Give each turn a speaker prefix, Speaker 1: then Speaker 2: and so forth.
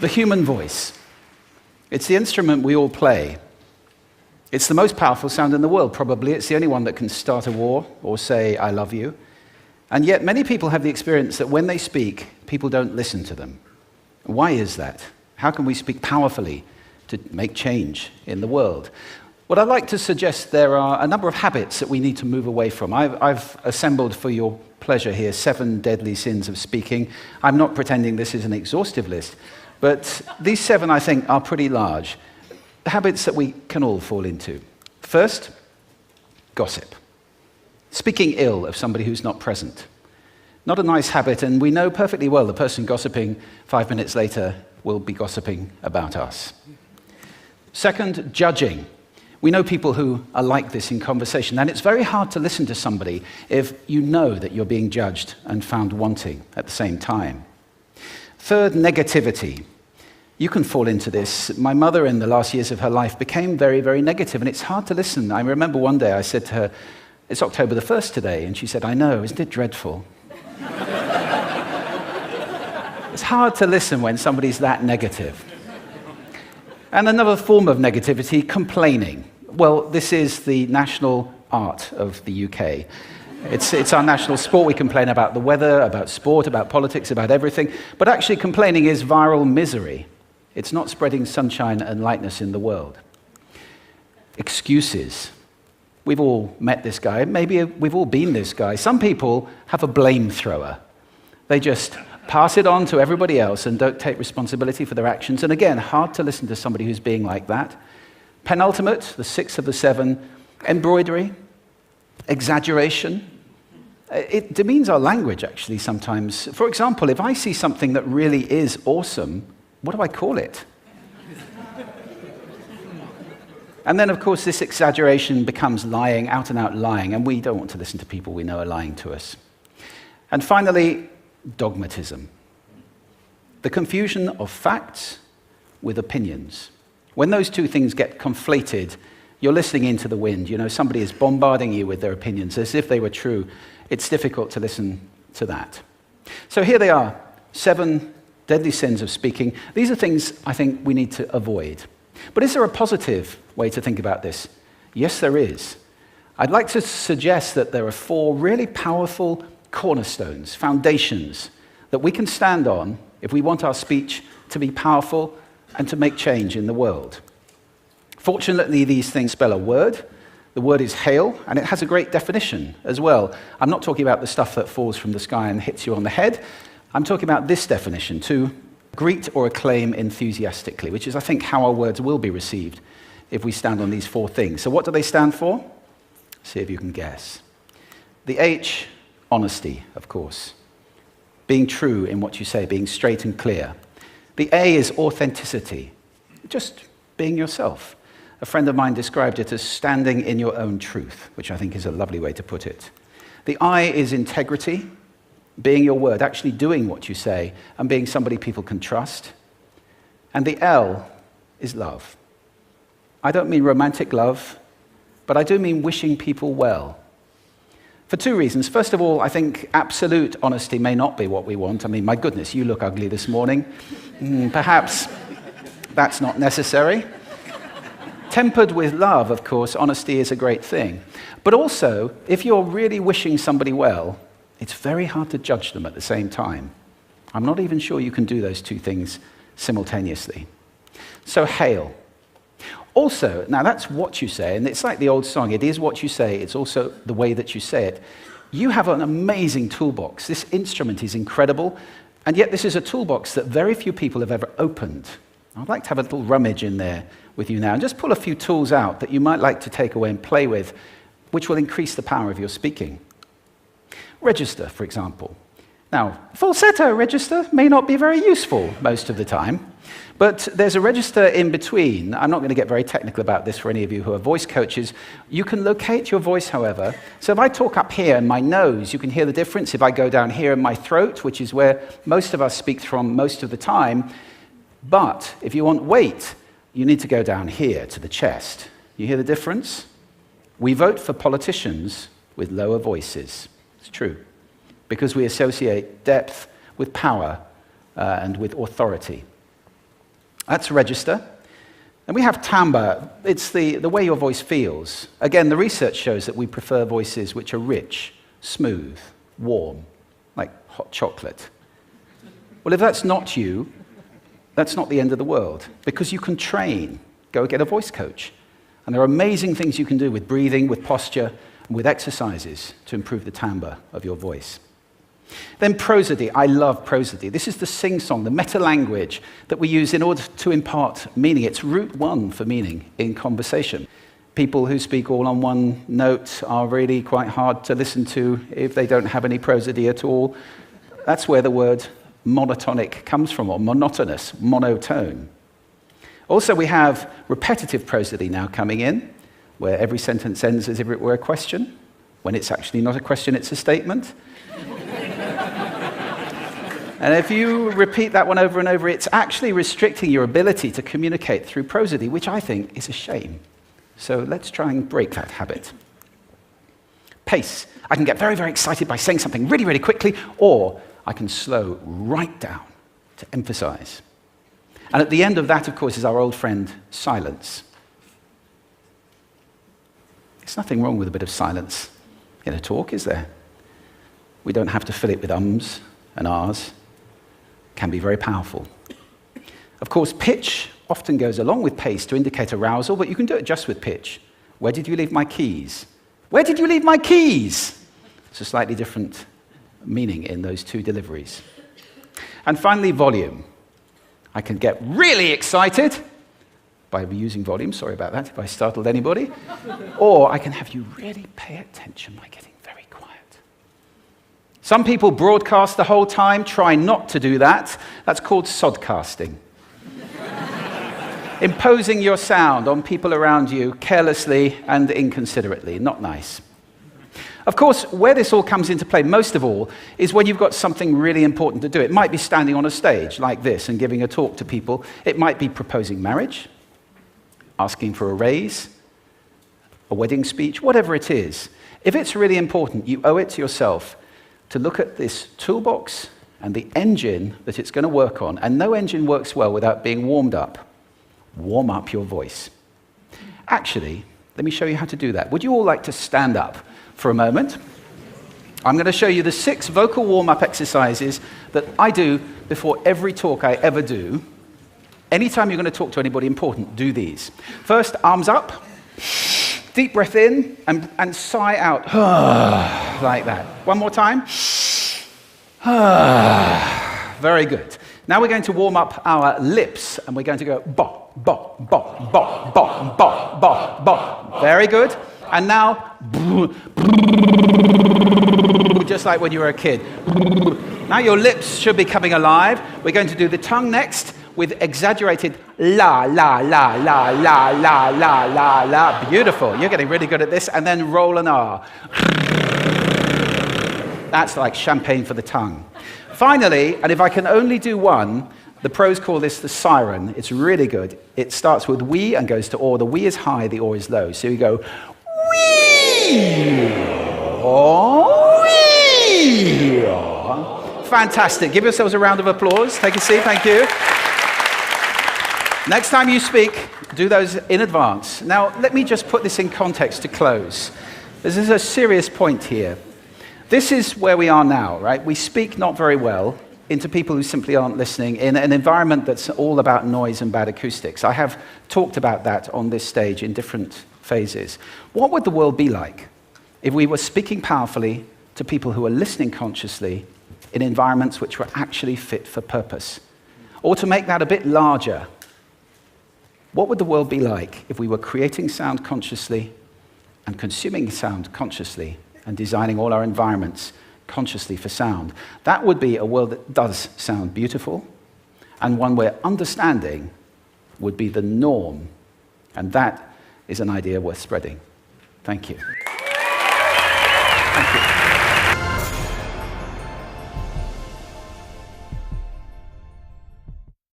Speaker 1: The human voice. It's the instrument we all play. It's the most powerful sound in the world, probably. It's the only one that can start a war or say, I love you. And yet many people have the experience that when they speak, people don't listen to them. Why is that? How can we speak powerfully to make change in the world? What I'd like to suggest, there are a number of habits that we need to move away from. I've assembled for your pleasure here 7 deadly sins of speaking. I'm not pretending this is an exhaustive list, but these 7, I think, are pretty large. Habits that we can all fall into. First, gossip. Speaking ill of somebody who's not present. Not a nice habit, and we know perfectly well the person gossiping 5 minutes later will be gossiping about us. Second, judging. We know people who are like this in conversation, and it's very hard to listen to somebody if you know that you're being judged and found wanting at the same time. Third, negativity. You can fall into this. My mother, in the last years of her life, became very, very negative, and it's hard to listen. I remember one day I said to her, it's October the 1st today, and she said, I know, isn't it dreadful? It's hard to listen when somebody's that negative. And another form of negativity, complaining. Well, this is the national art of the UK. It's our national sport. We complain about the weather, about sport, about politics, about everything. But actually, complaining is viral misery. It's not spreading sunshine and lightness in the world. Excuses. We've all met this guy. Maybe we've all been this guy. Some people have a blame thrower. They just pass it on to everybody else and don't take responsibility for their actions. And again, hard to listen to somebody who's being like that. Penultimate, the 6th of the 7, embroidery, exaggeration. It demeans our language, actually, sometimes. For example, if I see something that really is awesome, what do I call it? And then, of course, this exaggeration becomes lying, out and out lying, and we don't want to listen to people we know are lying to us. And finally, dogmatism. The confusion of facts with opinions. When those two things get conflated, you're listening into the wind. You know, somebody is bombarding you with their opinions as if they were true. It's difficult to listen to that. So here they are, 7 deadly sins of speaking. These are things I think we need to avoid. But is there a positive way to think about this? Yes, there is. I'd like to suggest that there are 4 really powerful cornerstones, foundations, that we can stand on if we want our speech to be powerful and to make change in the world. Fortunately, these things spell a word. The word is hail, and it has a great definition as well. I'm not talking about the stuff that falls from the sky and hits you on the head. I'm talking about this definition, to greet or acclaim enthusiastically, which is, I think, how our words will be received if we stand on these 4 things. So what do they stand for? See if you can guess. The H, honesty, of course. Being true in what you say, being straight and clear. The A is authenticity, just being yourself. A friend of mine described it as standing in your own truth, which I think is a lovely way to put it. The I is integrity, being your word, actually doing what you say, and being somebody people can trust. And the L is love. I don't mean romantic love, but I do mean wishing people well. For 2 reasons. First of all, I think absolute honesty may not be what we want. I mean, my goodness, you look ugly this morning. Perhaps that's not necessary. Tempered with love, of course, honesty is a great thing. But also, if you're really wishing somebody well, it's very hard to judge them at the same time. I'm not even sure you can do those 2 things simultaneously. So, hail. Also, now that's what you say, and it's like the old song, it is what you say, it's also the way that you say it. You have an amazing toolbox. This instrument is incredible, and yet this is a toolbox that very few people have ever opened. I'd like to have a little rummage in there with you now, and just pull a few tools out that you might like to take away and play with, which will increase the power of your speaking. Register, for example. Now, falsetto register may not be very useful most of the time, but there's a register in between. I'm not going to get very technical about this for any of you who are voice coaches. You can locate your voice, however. So if I talk up here in my nose, you can hear the difference. If I go down here in my throat, which is where most of us speak from most of the time, but if you want weight, you need to go down here to the chest. You hear the difference? We vote for politicians with lower voices. It's true, because we associate depth with power and with authority. That's register. And we have timbre. It's the way your voice feels. Again, the research shows that we prefer voices which are rich, smooth, warm, like hot chocolate. Well, if that's not you, that's not the end of the world, because you can train. Go get a voice coach. And there are amazing things you can do with breathing, with posture, and with exercises to improve the timbre of your voice. Then prosody. I love prosody. This is the sing-song, the meta-language that we use in order to impart meaning. It's route one for meaning in conversation. People who speak all on one note are really quite hard to listen to if they don't have any prosody at all. That's where the word monotonic comes from, or monotonous, monotone. Also, we have repetitive prosody now coming in, where every sentence ends as if it were a question, when it's actually not a question, it's a statement. And if you repeat that one over and over, it's actually restricting your ability to communicate through prosody, which I think is a shame. So let's try and break that habit. Pace. I can get very, very excited by saying something really, really quickly, or I can slow right down to emphasize. And at the end of that, of course, is our old friend, silence. There's nothing wrong with a bit of silence in a talk, is there? We don't have to fill it with ums and ahs. Can be very powerful. Of course, pitch often goes along with pace to indicate arousal, but you can do it just with pitch. Where did you leave my keys? Where did you leave my keys? It's a slightly different meaning in those two deliveries. And finally, volume. I can get really excited by using volume, sorry about that if I startled anybody, or I can have you really pay attention by getting very quiet. Some people broadcast the whole time. Try not to do that. That's called sodcasting. Imposing your sound on people around you carelessly and inconsiderately. Not nice. Of course, where this all comes into play most of all is when you've got something really important to do. It might be standing on a stage like this and giving a talk to people. It might be proposing marriage, asking for a raise, a wedding speech, whatever it is. If it's really important, you owe it to yourself to look at this toolbox and the engine that it's going to work on. And no engine works well without being warmed up. Warm up your voice. Actually, let me show you how to do that. Would you all like to stand up for a moment? I'm going to show you the 6 vocal warm-up exercises that I do before every talk I ever do. Anytime you're going to talk to anybody important, do these. First, arms up. Deep breath in and sigh out. Like that. One more time. Very good. Now we're going to warm up our lips, and we're going to go bop, bop, bop, bop, bop, bop, bop, bop. Very good. And now, just like when you were a kid. Now your lips should be coming alive. We're going to do the tongue next with exaggerated la, la, la, la, la, la, la, la, la. Beautiful. You're getting really good at this. And then roll an R. That's like champagne for the tongue. Finally, and if I can only do one, the pros call this the siren. It's really good. It starts with we and goes to or. The we is high, the or is low. So you go wee, oh, wee. Fantastic. Give yourselves a round of applause. Take a seat. Thank you. Next time you speak, do those in advance. Now, let me just put this in context to close. This is a serious point here. This is where we are now, right? We speak not very well into people who simply aren't listening in an environment that's all about noise and bad acoustics. I have talked about that on this stage in different phases. What would the world be like if we were speaking powerfully to people who are listening consciously in environments which were actually fit for purpose? Or to make that a bit larger, what would the world be like if we were creating sound consciously and consuming sound consciously and designing all our environments consciously for sound? That would be a world that does sound beautiful, and one where understanding would be the norm. And that is an idea worth spreading. Thank you. Thank you.